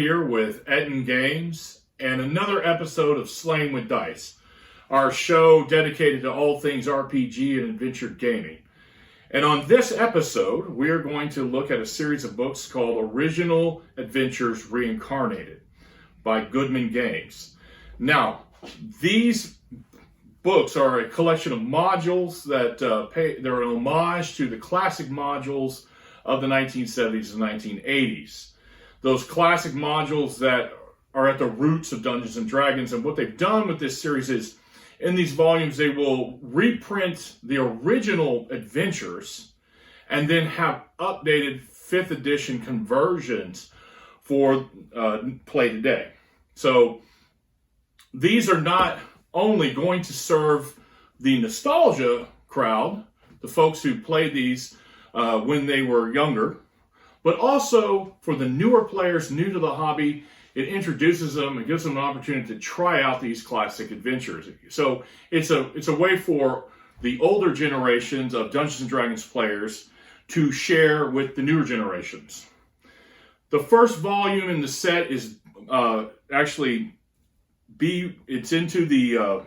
here with Goodman Games and another episode of Slaying with Dice, our show dedicated to all things RPG and adventure gaming. And on this episode, we are going to look at a series of books called Adventures Reincarnated by Goodman Games. Now, these books are a collection of modules that they're an homage to the classic modules of the 1970s and 1980s. Those classic modules that are at the roots of Dungeons and Dragons. And what they've done with this series is, in these volumes, they will reprint the original adventures and then have updated 5th edition conversions for play today. So these are not only going to serve the nostalgia crowd, the folks who played these when they were younger, but also for the newer players new to the hobby. It introduces them and gives them an opportunity to try out these classic adventures. So it's a way for the older generations of Dungeons and Dragons players to share with the newer generations. The first volume in the set is it's into the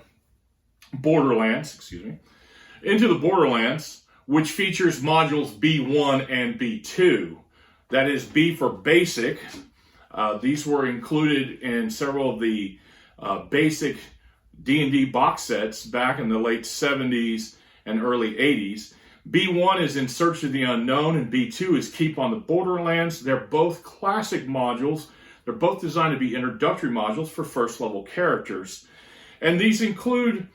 Borderlands, into the Borderlands, which features modules B1 and B2. That is B for basic. These were included in several of the basic D&D box sets back in the late 70s and early 80s. B1 is In Search of the Unknown, and B2 is Keep on the Borderlands. They're both classic modules. They're both designed to be introductory modules for first-level characters. And these include,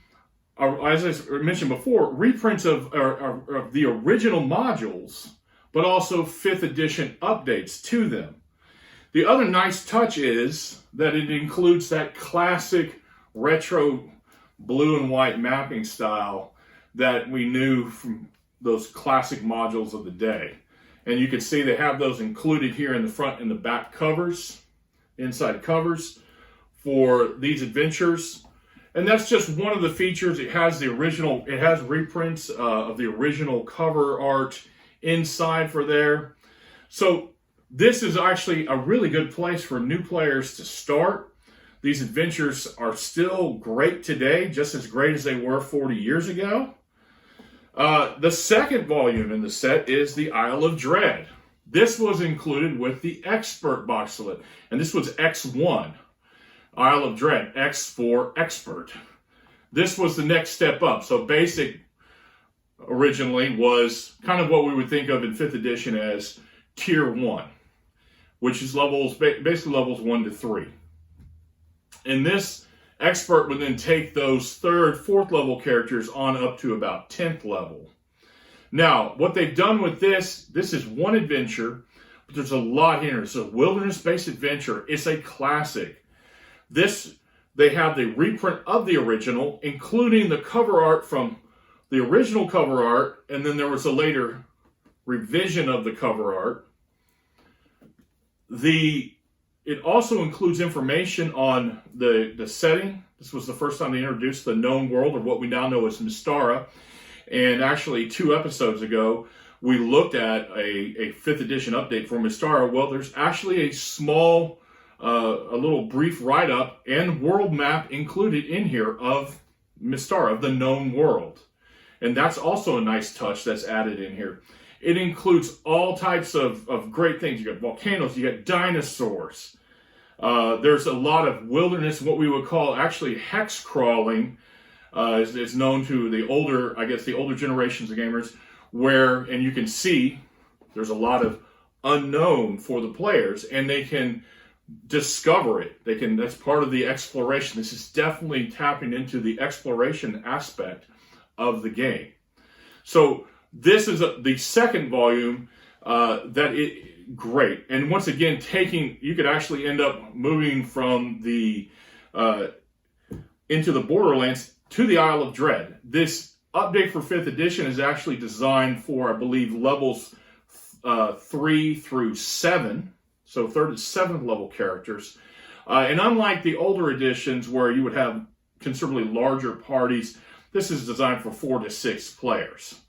as I mentioned before, reprints of the original modules, but also 5th edition updates to them. The other nice touch is that it includes that classic retro blue and white mapping style that we knew from those classic modules of the day. And you can see they have those included here in the front and the back covers, inside covers for these adventures. And that's just one of the features. It has reprints of the original cover art inside for there. So this is actually a really good place for new players to start. These adventures are still great today, just as great as they were 40 years ago. The second volume in the set is The Isle of Dread. This was included with the Expert box set, and this was X1. Isle of Dread, X for Expert. This was the next step up. So basic originally was kind of what we would think of in 5th edition as Tier 1, which is basically levels 1 to 3. And this Expert would then take those 3rd, 4th level characters on up to about 10th level. Now, what they've done with this is one adventure, but there's a lot here. It's a wilderness-based adventure. It's a classic. They have the reprint of the original, including the cover art from the original cover art, and then there was a later revision of the cover art. It also includes information on the setting. This was the first time they introduced the known world, or what we now know as Mystara. And actually, 2 episodes ago, we looked at a 5th edition update for Mystara. Well, there's actually a small, a little brief write-up and world map included in here of Mystara, of the known world. And that's also a nice touch that's added in here. It includes all types of great things. You got volcanoes, you got dinosaurs. There's a lot of wilderness, what we would call actually hex crawling, is known to the older generations of gamers, and you can see there's a lot of unknown for the players, and they can discover it. That's part of the exploration. This is definitely tapping into the exploration aspect of the game. So this is the second volume great. And once again, you could actually end up moving from into the Borderlands to the Isle of Dread. This update for 5th edition is actually designed for, I believe, levels 3 through 7. So 3rd and 7th level characters. And unlike the older editions where you would have considerably larger parties, this is designed for 4 to 6 players.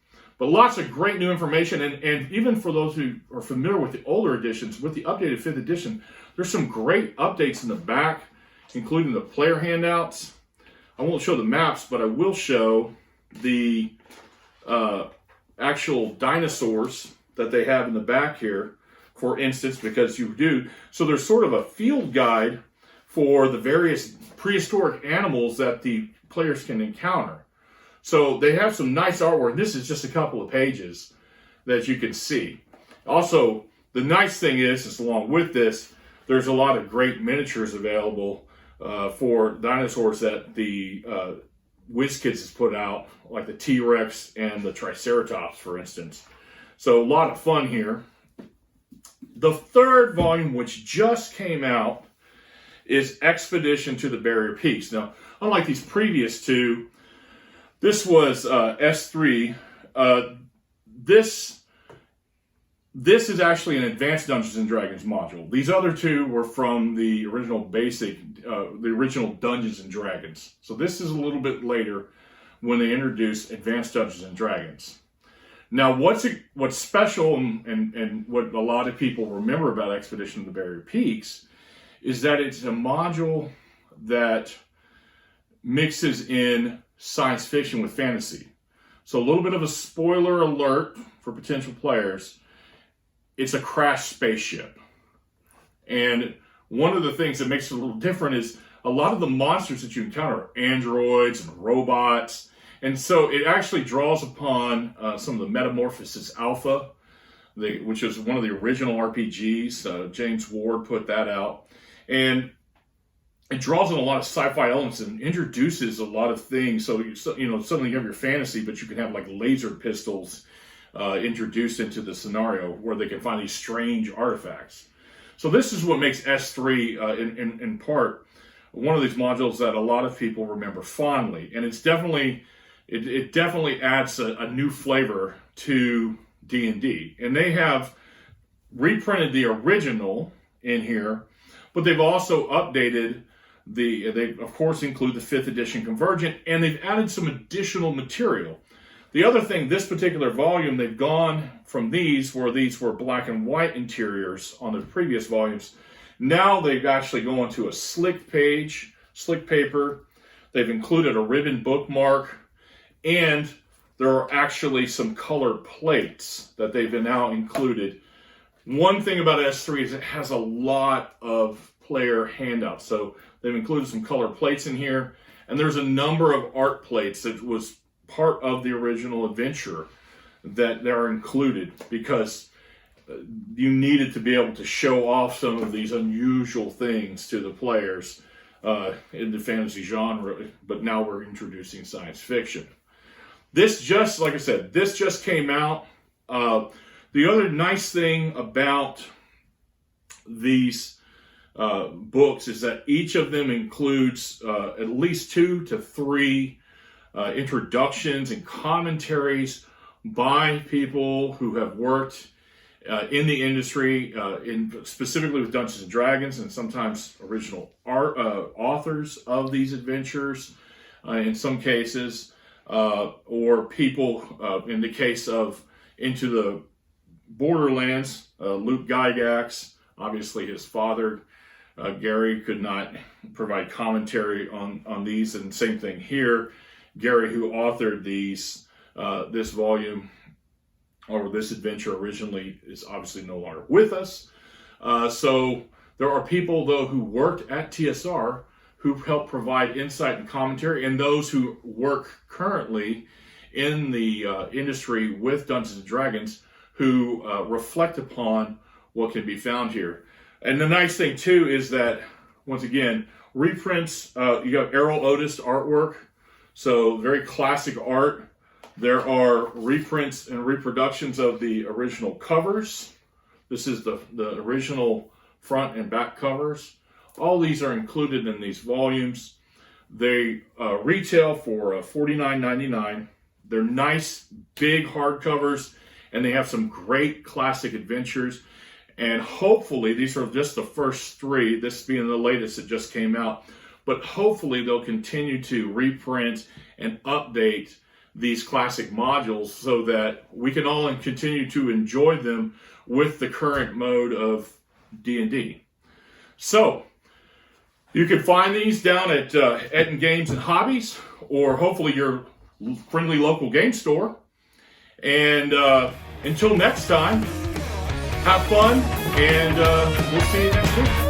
But lots of great new information, and even for those who are familiar with the older editions, with the updated 5th edition, There's some great updates in the back, including the player handouts. I won't show the maps, but I will show the actual dinosaurs that they have in the back here, for instance, because you do. So there's sort of a field guide for the various prehistoric animals that the players can encounter. So they have some nice artwork. This is just a couple of pages that you can see. Also, the nice thing is along with this, there's a lot of great miniatures available for dinosaurs that the WizKids has put out, like the T-Rex and the Triceratops, for instance. So a lot of fun here. The third volume, which just came out, is Expedition to the Barrier Peaks. Now, unlike these previous two, this was S3. This is actually an Advanced Dungeons and Dragons module. These other two were from the original the original Dungeons and Dragons. So this is a little bit later when they introduced Advanced Dungeons and Dragons. Now, what's special and what a lot of people remember about Expedition to the Barrier Peaks is that it's a module that mixes in science fiction with fantasy. So a little bit of a spoiler alert for potential players. It's a crashed spaceship. And one of the things that makes it a little different is a lot of the monsters that you encounter are androids and robots. And so it actually draws upon some of the Metamorphosis Alpha, which is one of the original RPGs. James Ward put that out. And it draws on a lot of sci-fi elements and introduces a lot of things. So suddenly you have your fantasy, but you can have like laser pistols introduced into the scenario where they can find these strange artifacts. So this is what makes S3 in part one of these modules that a lot of people remember fondly, and it's definitely it definitely adds a new flavor to D&D. And they have reprinted the original in here, but they've also updated they of course include the 5th edition Convergent, and they've added some additional material. The other thing, this particular volume, they've gone from these were black and white interiors on the previous volumes. Now they've actually gone to a slick paper. They've included a ribbon bookmark, and there are actually some color plates that they've now included. One thing about S3 is it has a lot of player handouts. So they've included some color plates in here, and there's a number of art plates that was part of the original adventure that are included because you needed to be able to show off some of these unusual things to the players in the fantasy genre, but now we're introducing science fiction. This just, like I said, this just came out. The other nice thing about these books is that each of them includes at least 2 to 3 introductions and commentaries by people who have worked in the industry, specifically with Dungeons and Dragons, and sometimes original authors of these adventures in some cases, or people, in the case of Into the Borderlands, Luke Gygax, obviously his father, Gary, could not provide commentary on these, and same thing here. Gary, who authored this volume, or this adventure originally, is obviously no longer with us. So there are people, though, who worked at TSR who helped provide insight and commentary, and those who work currently in the industry with Dungeons and Dragons who reflect upon what can be found here. And the nice thing, too, is that, once again, reprints, you have Errol Otis artwork, so very classic art. There are reprints and reproductions of the original covers. This is the original front and back covers. All these are included in these volumes. They retail for $49.99. They're nice, big hardcovers, and they have some great classic adventures. And hopefully, these are just the first 3, this being the latest that just came out. But hopefully, they'll continue to reprint and update these classic modules so that we can all continue to enjoy them with the current mode of D&D. So, you can find these down at Edden Games and Hobbies, or hopefully your friendly local game store. And until next time, have fun, and we'll see you next week.